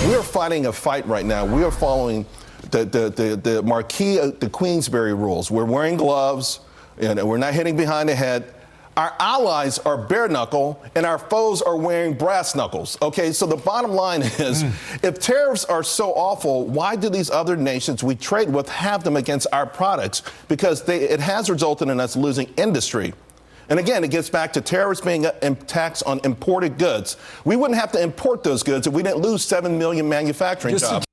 we're fighting a fight right now. We are following the Marquis, the Queensberry rules. We're wearing gloves, and we're not hitting behind the head. Our allies are bare knuckle, and our foes are wearing brass knuckles. Okay, so the bottom line is, if tariffs are so awful, why do these other nations we trade with have them against our products? Because it has resulted in us losing industry. And again, it gets back to tariffs being a tax on imported goods. We wouldn't have to import those goods if we didn't lose 7 million manufacturing jobs.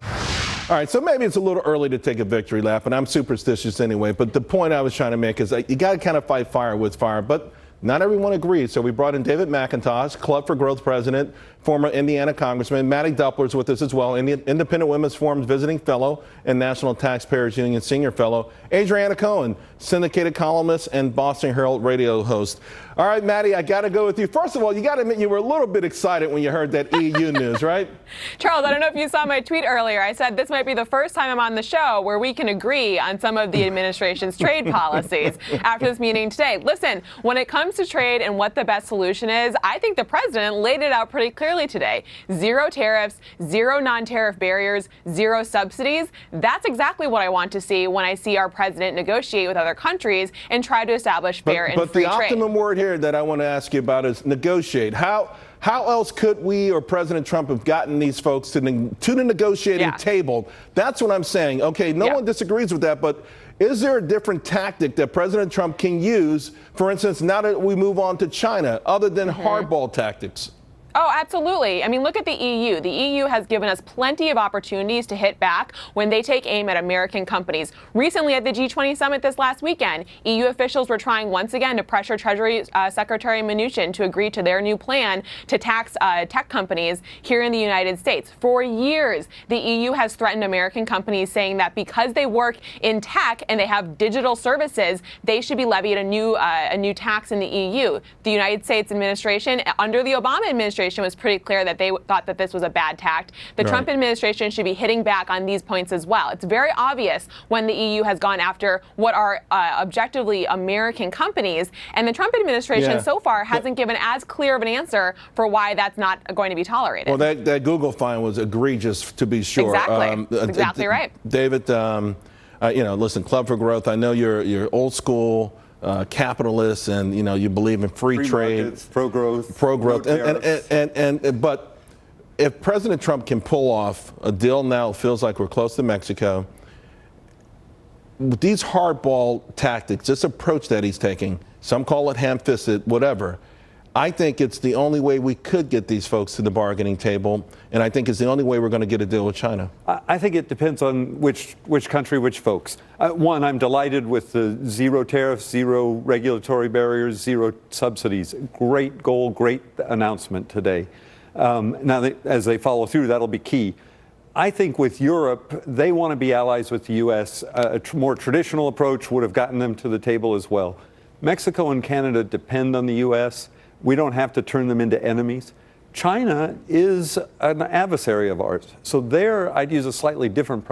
All right, so maybe it's a little early to take a victory lap, and I'm superstitious anyway, but the point I was trying to make is that you got to kind of fight fire with fire, but not everyone agrees. So we brought in David McIntosh, Club for Growth president, former Indiana congressman. Maddie Doppler's with us as well, Independent Women's Forum's visiting fellow and National Taxpayers Union senior fellow. Adriana Cohen, syndicated columnist and Boston Herald radio host. All right, Maddie, I got to go with you. First of all, you got to admit you were a little bit excited when you heard that EU news, right? Charles, I don't know if you saw my tweet earlier. I said this might be the first time I'm on the show where we can agree on some of the administration's trade policies after this meeting today. Listen, when it comes to trade and what the best solution is, I think the president laid it out pretty clearly today. Zero tariffs, zero non-tariff barriers, zero subsidies. That's exactly what I want to see when I see our president negotiate with other countries and try to establish fair and free trade. But the optimum word here that I want to ask you about is negotiate. How else could we or President Trump have gotten these folks to the negotiating table? That's what I'm saying. Okay, no one disagrees with that, but is there a different tactic that President Trump can use, for instance, now that we move on to China, other than hardball tactics? Oh, absolutely. I mean, look at the EU. The EU has given us plenty of opportunities to hit back when they take aim at American companies. Recently at the G20 summit this last weekend, EU officials were trying once again to pressure Treasury Secretary Mnuchin to agree to their new plan to tax tech companies here in the United States. For years, the EU has threatened American companies, saying that because they work in tech and they have digital services, they should be levied a new tax in the EU. The United States administration, under the Obama administration, was pretty clear that they thought that this was a bad tact. The Trump administration should be hitting back on these points as well. It's very obvious when the EU has gone after what are objectively American companies, and the Trump administration so far hasn't given as clear of an answer for why that's not going to be tolerated. Well, that Google fine was egregious, to be sure. Exactly. That's exactly right. David, listen, Club for Growth, I know you're old school, capitalists, and you believe in free trade, markets, pro-growth, but if President Trump can pull off a deal now, it feels like we're close to Mexico. These hardball tactics, this approach that he's taking, some call it ham-fisted, whatever. I think it's the only way we could get these folks to the bargaining table, and I think it's the only way we're going to get a deal with China. I think it depends on which country, which folks. One, I'm delighted with the zero tariffs, zero regulatory barriers, zero subsidies. Great goal, great announcement today. Now, as they follow through, that'll be key. I think with Europe, they want to be allies with the U.S. A more traditional approach would have gotten them to the table as well. Mexico and Canada depend on the U.S. We don't have to turn them into enemies. China is an adversary of ours. So there, I'd use a slightly different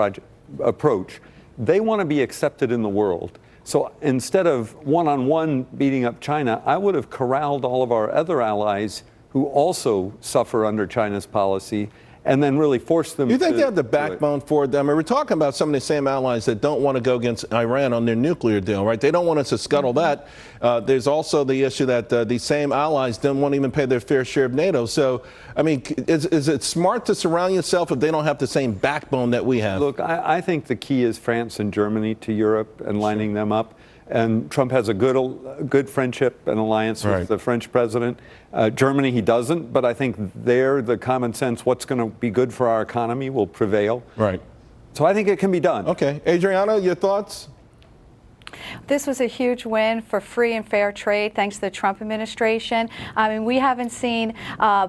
approach. They want to be accepted in the world. So instead of one-on-one beating up China, I would have corralled all of our other allies who also suffer under China's policy, and then really force them. You think they have the backbone for it? I mean, we're talking about some of the same allies that don't want to go against Iran on their nuclear deal, right? They don't want us to scuttle that. There's also the issue that these same allies don't want to even pay their fair share of NATO. So, I mean, is it smart to surround yourself if they don't have the same backbone that we have? Look, I think the key is France and Germany to Europe and lining them up. And Trump has a good friendship and alliance with the French president. Germany, he doesn't, but I think there the common sense, what's going to be good for our economy, will prevail. Right. So I think it can be done. Okay. Adriana, your thoughts? This was a huge win for free and fair trade, thanks to the Trump administration. I mean, we haven't seen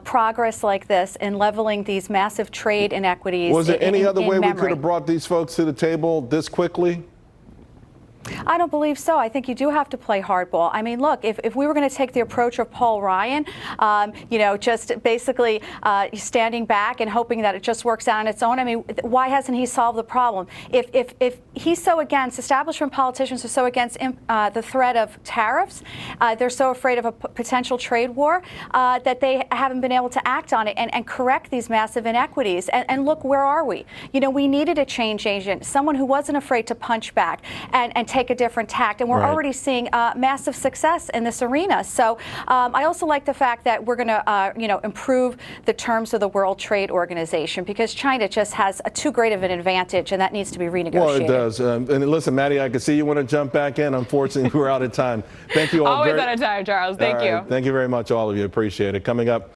progress like this in leveling these massive trade inequities. Was there any other way we could have brought these folks to the table this quickly? I don't believe so. I think you do have to play hardball. I mean, look, if we were going to take the approach of Paul Ryan, just basically standing back and hoping that it just works out on its own, I mean, why hasn't he solved the problem? If he's so against, establishment politicians are so against the threat of tariffs, they're so afraid of a potential trade war that they haven't been able to act on it and correct these massive inequities. And look, where are we? We needed a change agent, someone who wasn't afraid to punch back and take a different tact. And we're already seeing massive success in this arena. So I also like the fact that we're going to, improve the terms of the World Trade Organization, because China just has too great of an advantage, and that needs to be renegotiated. Well, it does. And listen, Maddie, I can see you want to jump back in. Unfortunately, we're out of time. Thank you all. Always out of time, Charles. Thank you. Thank you very much, all of you. Appreciate it. Coming up.